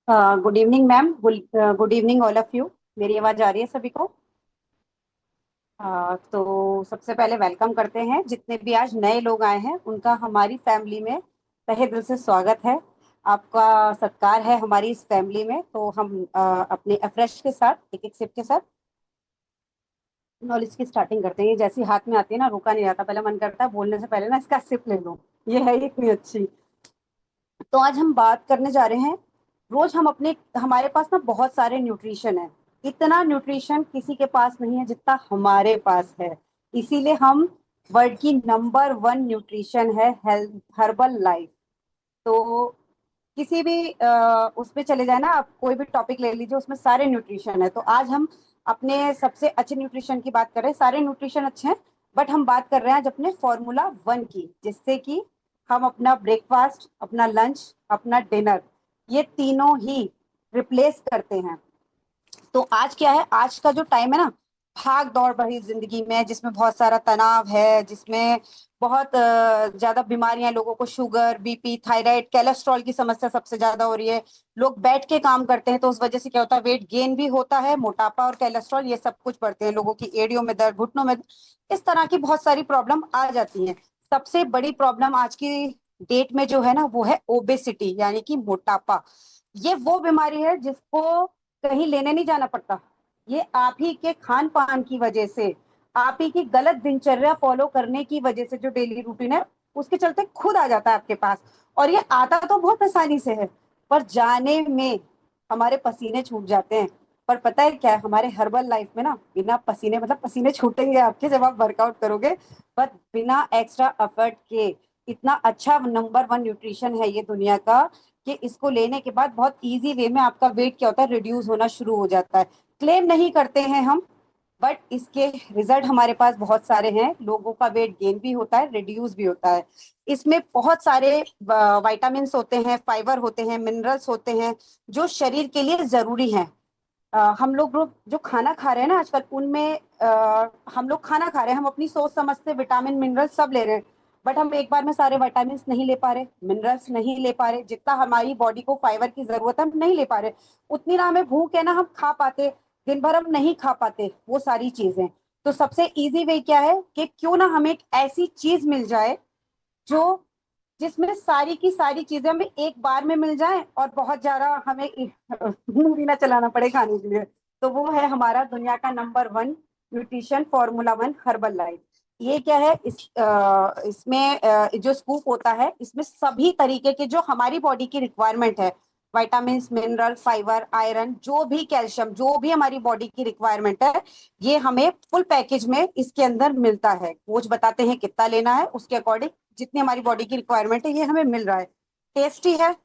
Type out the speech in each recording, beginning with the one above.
Good evening ma'am. Good evening all of you. मेरी आवाज आ रही है सभी को? तो सबसे पहले वेलकम करते हैं जितने भी आज नए लोग आए हैं उनका हमारी फैमिली में तहे दिल से स्वागत है। आपका सत्कार है हमारी इस फैमिली में। तो हम अपने अफ्रेश के साथ एक एक सिप के साथ नॉलेज की स्टार्टिंग करते हैं। ये जैसी हाथ में आती है ना, रुका नहीं जाता, पहले मन करता है बोलने से पहले ना इसका सिप ले लो। ये है इतनी अच्छी। तो आज हम बात करने जा रहे हैं। रोज हम अपने हमारे पास ना बहुत सारे न्यूट्रिशन है। इतना न्यूट्रिशन किसी के पास नहीं है जितना हमारे पास है। इसीलिए हम वर्ल्ड की नंबर वन न्यूट्रिशन है हेल्थ हर्बल लाइफ। तो किसी भी उस पे चले जाए ना, आप कोई भी टॉपिक ले लीजिए, उसमें सारे न्यूट्रिशन है। तो आज हम अपने सबसे अच्छे न्यूट्रिशन की बात कर रहे हैं। सारे न्यूट्रिशन अच्छे हैं, बट हम बात कर रहे हैं आज अपने फॉर्मूला वन की, जिससे कि हम अपना ब्रेकफास्ट, अपना लंच, अपना डिनर, ये तीनों ही रिप्लेस करते हैं। तो आज क्या है, आज का जो टाइम है ना, भाग दौड़ भरी जिंदगी में, जिसमें बहुत सारा तनाव है, जिसमें बहुत ज्यादा बीमारियां, लोगों को शुगर, बीपी, थायराइड, कोलेस्ट्रॉल की समस्या सबसे ज्यादा हो रही है। लोग बैठ के काम करते हैं तो उस वजह से क्या होता है, वेट गेन भी होता है, मोटापा और कोलेस्ट्रॉल ये सब कुछ बढ़ते हैं, लोगों की एड़ियों में दर्द, घुटनों में इस तरह की बहुत सारी प्रॉब्लम आ जाती हैं। सबसे बड़ी प्रॉब्लम आज की डेट में जो है ना, वो है ओबेसिटी, यानी कि मोटापा। ये वो बीमारी है जिसको कहीं लेने नहीं जाना पड़ता। ये आप ही के खान पान की वजह से, आप ही की गलत दिनचर्या फॉलो करने की वजह से, जो डेली रूटीन है उसके चलते खुद आ जाता है आपके पास। और ये आता तो बहुत आसानी से है, पर जाने में हमारे पसीने छूट जाते हैं। पर पता है क्या है, हमारे हर्बल लाइफ में ना बिना पसीने, मतलब पसीने छूटेंगे आपके जब आप वर्कआउट करोगे, पर बिना एक्स्ट्रा एफर्ट के इतना अच्छा नंबर वन न्यूट्रिशन है ये दुनिया का, कि इसको लेने के बाद बहुत इजी वे में आपका वेट क्या होता है, रिड्यूस होना शुरू हो जाता है। क्लेम नहीं करते हैं हम, बट इसके रिजल्ट हमारे पास बहुत सारे हैं। लोगों का वेट गेन भी होता है, रिड्यूस भी होता है। इसमें बहुत सारे विटामिन्स होते हैं, फाइबर होते हैं, मिनरल्स होते हैं, जो शरीर के लिए जरूरी हैं। हम लोग जो खाना खा रहे हैं ना आजकल, उनमें हम लोग खाना खा रहे हैं, हम अपनी सोच समझ से विटामिन मिनरल्स सब ले रहे हैं, बट हम एक बार में सारे विटामिन नहीं ले पा रहे, मिनरल्स नहीं ले पा रहे, जितना हमारी बॉडी को फाइबर की जरूरत है हम नहीं ले पा रहे। उतनी ना हमें भूख है ना हम खा पाते, दिन भर हम नहीं खा पाते वो सारी चीजें। तो सबसे इजी वे क्या है कि क्यों ना हमें एक ऐसी चीज मिल जाए जो जिसमें सारी की सारी चीजें हमें एक बार में मिल जाएं, और बहुत ज्यादा हमें मुंह भी ना चलाना पड़े खाने के लिए। तो वो है हमारा दुनिया का number one nutrition, formula one herbal life. ये क्या है, इसमें जो स्कूप होता है, इसमें सभी तरीके के जो हमारी बॉडी की रिक्वायरमेंट है, विटामिन, मिनरल, फाइबर, आयरन, जो भी कैल्शियम, जो भी हमारी बॉडी की रिक्वायरमेंट है, ये हमें फुल पैकेज में इसके अंदर मिलता है। कोच बताते हैं कितना लेना है, उसके अकॉर्डिंग जितनी हमारी बॉडी की रिक्वायरमेंट है ये हमें मिल रहा है। टेस्टी है,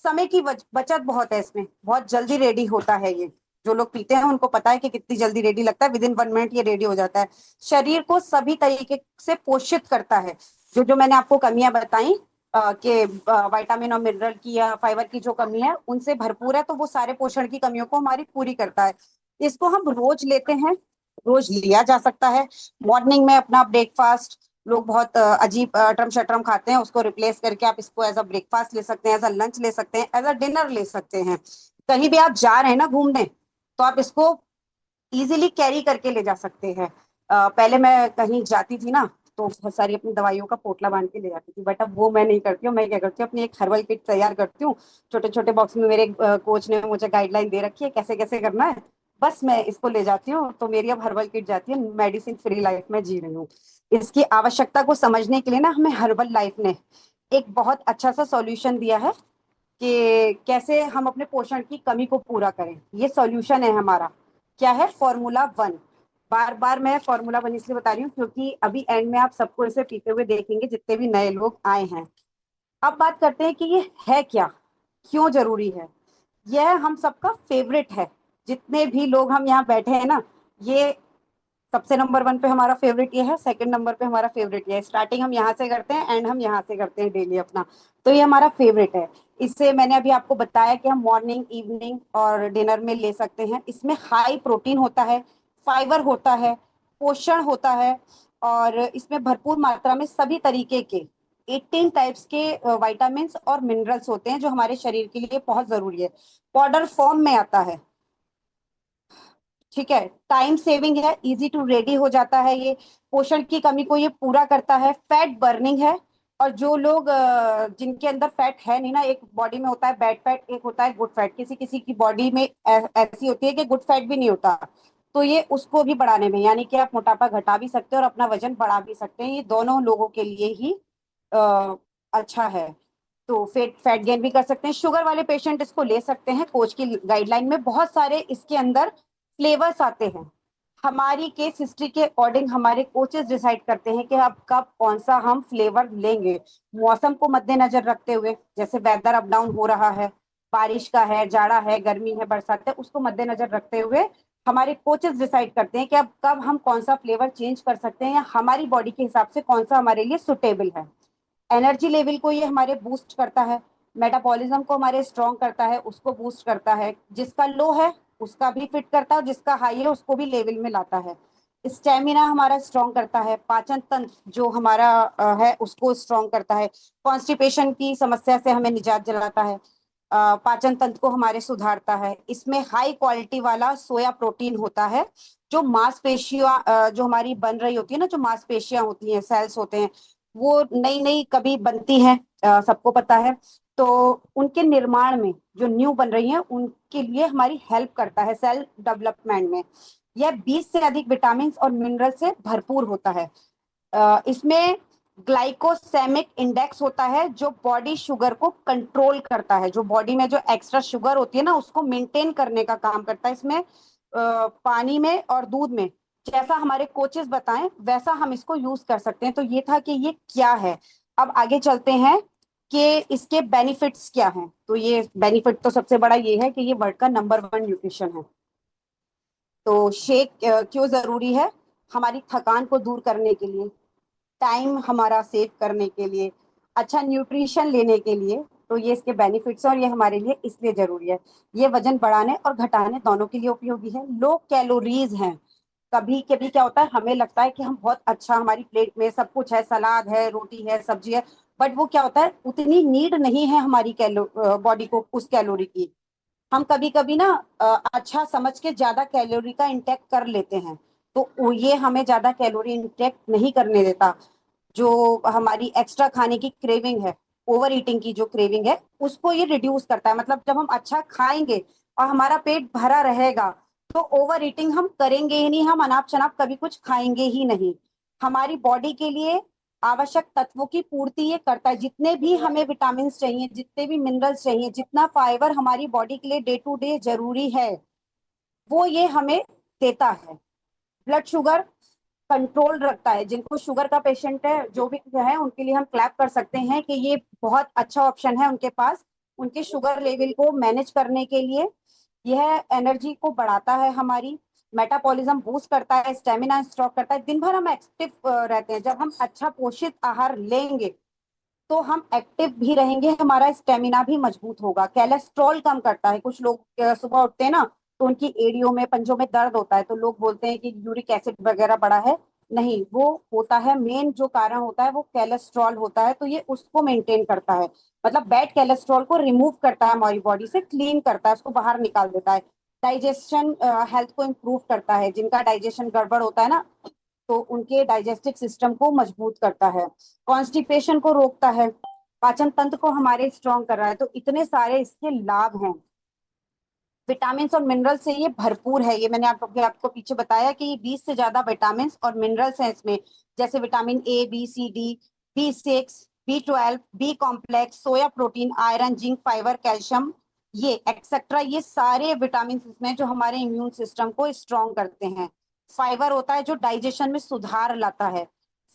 समय की बचत बहुत है इसमें, बहुत जल्दी रेडी होता है ये। जो लोग पीते हैं उनको पता है कि कितनी जल्दी रेडी लगता है, विद इन 1 मिनट ये रेडी हो जाता है। शरीर को सभी तरीके से पोषित करता है। जो जो मैंने आपको कमियां बताई, कि विटामिन और मिनरल की या फाइबर की जो कमी है उनसे भरपूर है, तो वो सारे पोषण की कमियों को हमारी पूरी करता है। इसको हम रोज लेते हैं, रोज लिया जा सकता है। मॉर्निंग में अपना ब्रेकफास्ट, लोग बहुत अजीब अटरम शटरम खाते हैं, उसको रिप्लेस करके आप इसको एज अ ब्रेकफास्ट ले सकते हैं, एज अ लंच ले सकते हैं, एज अ डिनर ले सकते हैं। कहीं भी आप जा रहे हैं ना घूमने, तो आप इसको इजीली कैरी करके ले जा सकते हैं। पहले मैं कहीं जाती थी ना, तो बहुत सारी अपनी दवाइयों का पोटला बांध के ले जाती थी, बट अब वो मैं नहीं करती हूँ। मैं क्या करती हूँ, अपनी एक हर्बल किट तैयार करती हूँ। छोटे छोटे बॉक्स में मेरे कोच ने मुझे गाइडलाइन दे रखी है कैसे कैसे करना है, बस मैं इसको ले जाती हूँ। तो मेरी अब हर्बल किट जाती है, मेडिसिन फ्री लाइफ में जी रही हूँ। इसकी आवश्यकता को समझने के लिए ना हमें हर्बल लाइफ ने एक बहुत अच्छा सा सॉल्यूशन दिया है कि कैसे हम अपने पोषण की कमी को पूरा करें। ये सॉल्यूशन है हमारा, क्या है, फॉर्मूला वन। बार बार मैं फॉर्मूला वन इसलिए बता रही हूँ क्योंकि अभी एंड में आप सबको इसे पीते हुए देखेंगे जितने भी नए लोग आए हैं। अब बात करते हैं कि ये है क्या, क्यों जरूरी है। यह हम सबका फेवरेट है, जितने भी लोग हम यहाँ बैठे हैं ना, ये सबसे नंबर वन पे हमारा फेवरेट ये है, सेकंड नंबर पे हमारा फेवरेट ये है। स्टार्टिंग हम यहाँ से करते हैं, एंड हम यहाँ से करते हैं डेली अपना। तो ये हमारा फेवरेट है। इससे मैंने अभी आपको बताया कि हम मॉर्निंग, इवनिंग और डिनर में ले सकते हैं। इसमें हाई प्रोटीन होता है, फाइबर होता है, पोषण होता है, और इसमें भरपूर मात्रा में सभी तरीके के 18 टाइप्स के विटामिन और मिनरल्स होते हैं जो हमारे शरीर के लिए बहुत जरूरी है। पाउडर फॉर्म में आता है, ठीक है। टाइम सेविंग है, इजी टू रेडी हो जाता है ये। पोषण की कमी को ये पूरा करता है। फैट बर्निंग है। और जो लोग जिनके अंदर फैट है नहीं ना, एक बॉडी में होता है बैड फैट, एक होता है गुड फैट, किसी किसी की बॉडी में ऐसी होती है कि गुड फैट भी नहीं होता, तो ये उसको भी बढ़ाने में, यानी कि आप मोटापा घटा भी सकते हैं और अपना वजन बढ़ा भी सकते हैं। ये दोनों लोगों के लिए ही अच्छा है। तो फैट फैट गेन भी कर सकते हैं। शुगर वाले पेशेंट इसको ले सकते हैं। कोच की गाइडलाइन में बहुत सारे इसके अंदर फ्लेवर्स आते हैं। हमारी केस हिस्ट्री के अकॉर्डिंग हमारे कोचेस डिसाइड करते हैं कि अब कब कौन सा हम फ्लेवर लेंगे। मौसम को मद्देनजर रखते हुए, जैसे वेदर अप डाउन हो रहा है, बारिश का है, जाड़ा है, गर्मी है, बरसात है, उसको मद्देनजर रखते हुए हमारे कोचेस डिसाइड करते हैं कि अब कब हम कौन सा फ्लेवर चेंज कर सकते हैं या हमारी बॉडी के हिसाब से कौन सा हमारे लिए सुटेबल है। एनर्जी लेवल को ये हमारे बूस्ट करता है। मेटाबॉलिज्म को हमारे स्ट्रॉन्ग करता है, उसको बूस्ट करता है। जिसका लो है उसका भी फिट करता है, और जिसका हाई है उसको भी लेवल में लाता है। स्टेमिना हमारा स्ट्रॉन्ग करता है। पाचन तंत्र जो हमारा है उसको स्ट्रॉन्ग करता है। कॉन्स्टिपेशन की समस्या से हमें निजात दिलाता है। पाचन तंत्र को हमारे सुधारता है। इसमें हाई क्वालिटी वाला सोया प्रोटीन होता है, जो मांसपेशियां जो हमारी बन रही होती है ना, जो मांसपेशियां होती हैं, सेल्स होते हैं, वो नई नई कभी बनती हैं, सबको पता है। तो उनके निर्माण में, जो न्यू बन रही हैं उनके लिए हमारी हेल्प करता है सेल डेवलपमेंट में। यह 20 से अधिक विटामिन और मिनरल से भरपूर होता है। इसमें ग्लाइकोसेमिक इंडेक्स होता है जो बॉडी शुगर को कंट्रोल करता है। जो बॉडी में जो एक्स्ट्रा शुगर होती है ना, उसको मेंटेन करने का काम करता है। इसमें पानी में और दूध में, जैसा हमारे कोचेस बताएं वैसा हम इसको यूज कर सकते हैं। तो ये था कि ये क्या है। अब आगे चलते हैं कि इसके बेनिफिट्स क्या हैं। तो ये बेनिफिट तो सबसे बड़ा ये है कि ये वर्ल्ड का नंबर 1 न्यूट्रिशन है। तो शेक क्यों जरूरी है? हमारी थकान को दूर करने के लिए, टाइम हमारा सेव करने के लिए, अच्छा न्यूट्रिशन लेने के लिए। तो ये इसके बेनिफिट्स हैं और ये हमारे लिए इसलिए जरूरी है। ये वजन बढ़ाने और घटाने दोनों के लिए उपयोगी है। लो कैलोरीज हैं। कभी कभी क्या होता है, हमें लगता है कि हम बहुत अच्छा, हमारी प्लेट में सब कुछ है, सलाद है, रोटी है, सब्जी है, बट वो क्या होता है, उतनी नीड नहीं है हमारी कैलो बॉडी को उस कैलोरी की। हम कभी कभी ना अच्छा समझ के ज्यादा कैलोरी का इंटेक कर लेते हैं। तो ये हमें ज्यादा कैलोरी इंटेक नहीं करने देता। जो हमारी एक्स्ट्रा खाने की क्रेविंग है, ओवर ईटिंग की जो क्रेविंग है, उसको ये रिड्यूस करता है। मतलब जब हम अच्छा खाएंगे और हमारा पेट भरा रहेगा, तो ओवर ईटिंग हम करेंगे ही नहीं, हम अनाप शनाप कभी कुछ खाएंगे ही नहीं। हमारी बॉडी के लिए आवश्यक तत्वों की पूर्ति ये करता है। जितने भी हमें विटामिन चाहिए, जितने भी मिनरल्स चाहिए, जितना फाइबर हमारी बॉडी के लिए डे टू डे जरूरी है, वो ये हमें देता है। ब्लड शुगर कंट्रोल रखता है। जिनको शुगर का पेशेंट है, जो भी है, उनके लिए हम क्लैप कर सकते हैं कि ये बहुत अच्छा ऑप्शन है उनके पास, उनके शुगर लेवल को मैनेज करने के लिए। यह एनर्जी को बढ़ाता है, हमारी मेटाबॉलिज्म बूस्ट करता है, स्टेमिना स्ट्रॉक करता है। दिन भर हम एक्टिव रहते हैं। जब हम अच्छा पोषित आहार लेंगे तो हम एक्टिव भी रहेंगे, हमारा स्टेमिना भी मजबूत होगा। कोलेस्ट्रॉल कम करता है। कुछ लोग सुबह उठते हैं ना, तो उनकी एड़ियों में, पंजों में दर्द होता है, तो लोग बोलते हैं कि यूरिक एसिड वगैरह बढ़ा है। नहीं, वो होता है, मेन जो कारण होता है वो कोलेस्ट्रॉल होता है। तो ये उसको मेंटेन करता है, मतलब बैड कोलेस्ट्रॉल को रिमूव करता है, हमारी बॉडी से क्लीन करता है, उसको बाहर निकाल देता है। डाइजेशन हेल्थ को इम्प्रूव करता है। जिनका डाइजेशन गड़बड़ होता है ना, तो उनके डाइजेस्टिव सिस्टम को मजबूत करता है। कॉन्स्टिपेशन को रोकता है। पाचन तंत्र को हमारे स्ट्रॉन्ग कर रहा है। तो इतने सारे इसके लाभ हैं। विटामिन और मिनरल से ये भरपूर है। ये मैंने आपको पीछे बताया कि 20 से ज्यादा विटामिन और मिनरल्स हैं इसमें। जैसे vitamin A B C D, B6 B12 B complex, soya protein, iron, zinc, fibre, calcium, ये एक्सेट्रा, ये सारे विटामिन इसमें जो हमारे इम्यून सिस्टम को स्ट्रॉन्ग करते हैं। फाइबर होता है जो डाइजेशन में सुधार लाता है।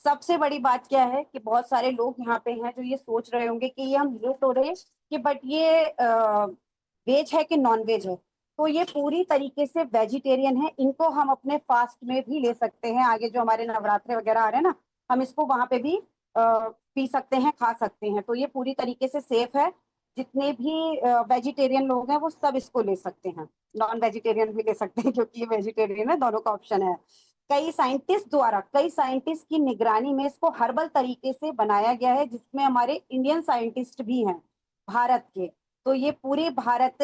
सबसे बड़ी बात क्या है कि बहुत सारे लोग यहाँ पे हैं जो ये सोच रहे होंगे कि ये हम ये तो रहे कि बट ये वेज है कि नॉन वेज है। तो ये पूरी तरीके से वेजिटेरियन है। इनको हम अपने फास्ट में भी ले सकते हैं। आगे जो हमारे नवरात्रे वगैरह आ रहे हैं ना, हम इसको वहां पे भी पी सकते हैं, खा सकते हैं। तो ये पूरी तरीके से सेफ है। जितने भी वेजिटेरियन लोग हैं वो सब इसको ले सकते हैं। नॉन वेजिटेरियन भी ले सकते हैं क्योंकि ये वेजिटेरियन है, दोनों का ऑप्शन है। कई साइंटिस्ट की निगरानी में इसको हर्बल तरीके से बनाया गया है, जिसमें हमारे इंडियन साइंटिस्ट भी हैं भारत के। तो ये पूरे भारत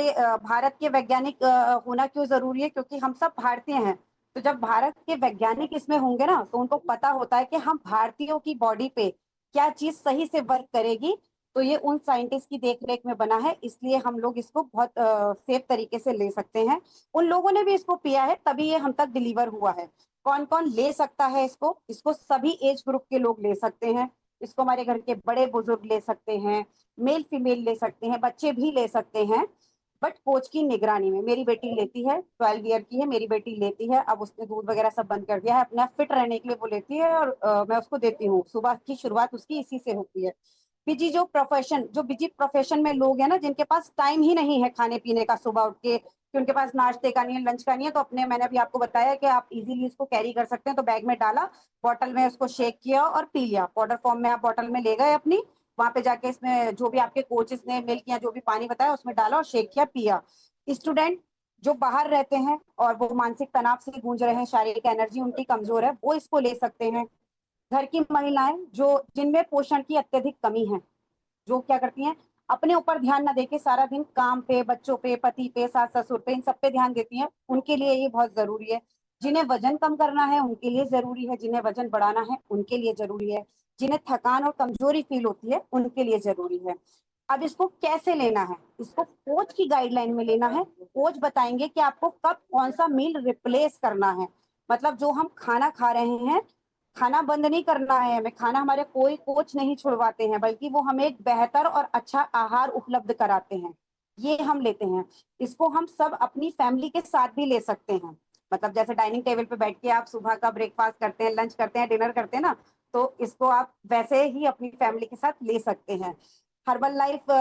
के वैज्ञानिक होना क्यों जरूरी है, क्योंकि हम सब भारतीय हैं। तो जब भारत के वैज्ञानिक इसमें होंगे ना, तो उनको पता होता है कि हम भारतीयों की बॉडी पे क्या चीज सही से वर्क करेगी। तो ये उन साइंटिस्ट की देखरेख में बना है, इसलिए हम लोग इसको बहुत सेफ तरीके से ले सकते हैं। उन लोगों ने भी इसको पिया है, तभी ये हम तक डिलीवर हुआ है। कौन कौन ले सकता है इसको? इसको सभी एज ग्रुप के लोग ले सकते हैं। इसको हमारे घर के बड़े बुजुर्ग ले सकते हैं, मेल फीमेल ले सकते हैं, बच्चे भी ले सकते हैं। बट कोच की निगरानी में। मेरी बेटी लेती है, 12 ईयर की है मेरी बेटी, लेती है। अब उसने दूध वगैरह सब बंद कर दिया है, अपना फिट रहने के लिए वो लेती है, और मैं उसको देती हूँ। सुबह की शुरुआत उसकी इसी से होती है। जो बिजी प्रोफेशन में लोग हैं ना, जिनके पास टाइम ही नहीं है खाने पीने का सुबह उठ के, कि उनके पास नाश्ते का नहीं है, लंच का नहीं है, तो अपने, मैंने अभी आपको बताया कि आप इजीली इसको कैरी कर सकते हैं। तो बैग में डाला, बॉटल में उसको शेक किया और पी लिया। पाउडर फॉर्म में आप बॉटल में ले गए अपनी, वहां पे जाके इसमें जो भी आपके कोचेस ने मिल्क या जो भी पानी बताया उसमें डाला और शेक किया, पिया। स्टूडेंट जो बाहर रहते हैं और वो मानसिक तनाव से गूंज रहे हैं, शारीरिक एनर्जी उनकी कमजोर है, वो इसको ले सकते हैं। घर की महिलाएं जो जिनमें पोषण की अत्यधिक कमी है, जो क्या करती हैं, अपने ऊपर ध्यान ना देके सारा दिन काम पे, बच्चों पे, पति पे, सास ससुर पे, इन सब पे ध्यान देती हैं, उनके लिए ये बहुत जरूरी है। जिन्हें वजन कम करना है उनके लिए जरूरी है, जिन्हें वजन बढ़ाना है उनके लिए जरूरी है, जिन्हें थकान और कमजोरी फील होती है उनके लिए जरूरी है। अब इसको कैसे लेना है? इसको कोच की गाइडलाइन में लेना है। कोच बताएंगे कि आपको कब कौन सा मील रिप्लेस करना है। मतलब जो हम खाना खा रहे हैं, खाना बंद नहीं करना है हमें, खाना हमारे कोई कोच नहीं छुड़वाते हैं, बल्कि वो हमें एक बेहतर और अच्छा आहार उपलब्ध कराते हैं। ये हम लेते हैं। इसको हम सब अपनी फैमिली के साथ भी ले सकते हैं। मतलब जैसे डाइनिंग टेबल पे बैठ के आप सुबह का ब्रेकफास्ट करते हैं, लंच करते हैं, डिनर करते हैं ना, तो इसको आप वैसे ही अपनी फैमिली के साथ ले सकते हैं। हर्बल लाइफ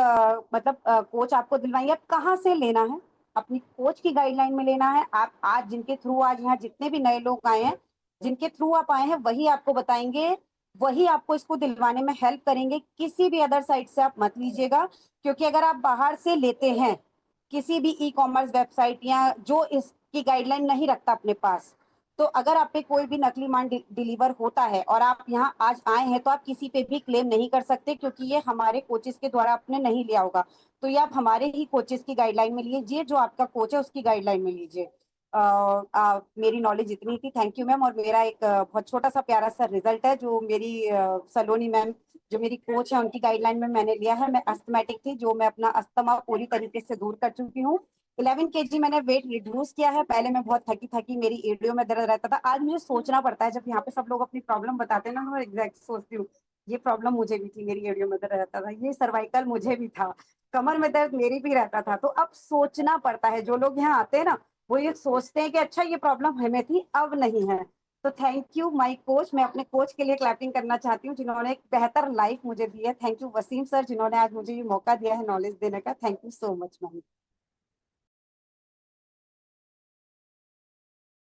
मतलब कोच आपको दिलवाएंगे। अब कहाँ से लेना है? अपनी कोच की गाइडलाइन में लेना है। आप आज जिनके थ्रू, आज यहाँ जितने भी नए लोग आए हैं, जिनके थ्रू आप आए हैं, वही आपको बताएंगे, वही आपको इसको दिलवाने में हेल्प करेंगे। किसी भी अदर साइट से आप मत लीजिएगा, क्योंकि अगर आप बाहर से लेते हैं, किसी भी ई कॉमर्स वेबसाइट या जो इसकी गाइडलाइन नहीं रखता अपने पास, तो अगर आप पे कोई भी नकली माल डिलीवर होता है और आप यहाँ आज आए हैं, तो आप किसी पे भी क्लेम नहीं कर सकते, क्योंकि ये हमारे कोचेस के द्वारा आपने नहीं लिया होगा। तो ये आप हमारे ही कोचेस की गाइडलाइन में लीजिए, जो आपका कोच है उसकी गाइडलाइन में लीजिए। मेरी नॉलेज इतनी थी। Thank you ma'am. और मेरा एक बहुत छोटा सा प्यारा सा रिजल्ट है, जो मेरी सलोनी मैम, जो मेरी कोच है, उनकी गाइडलाइन में मैंने लिया है। मैं अस्थमेटिक थी, जो मैं अपना अस्थमा पूरी तरीके से दूर कर चुकी हूँ। 11 kg मैंने वेट रिड्यूस किया है। पहले मैं बहुत थकी थकी, मेरी एडियो में दर्द रहता था। आज मुझे सोचना पड़ता है, जब यहाँ पे सब लोग अपनी प्रॉब्लम बताते हैं ना, मैं एग्जैक्ट सोचती हूँ, ये प्रॉब्लम मुझे भी थी, मेरी एडियो में दर्द रहता था, ये सर्वाइकल मुझे भी था, कमर में दर्द मेरी भी रहता था। तो अब सोचना पड़ता है। जो लोग यहाँ आते हैं ना, वो ये सोचते हैं कि अच्छा ये प्रॉब्लम हमें थी, अब नहीं है। तो थैंक यू माय कोच। मैं अपने कोच के लिए क्लैपिंग करना चाहती हूँ, जिन्होंने एक बेहतर लाइफ मुझे दी है। थैंक यू वसीम सर, जिन्होंने आज मुझे ये मौका दिया है नॉलेज देने का। Thank you so much ma'am.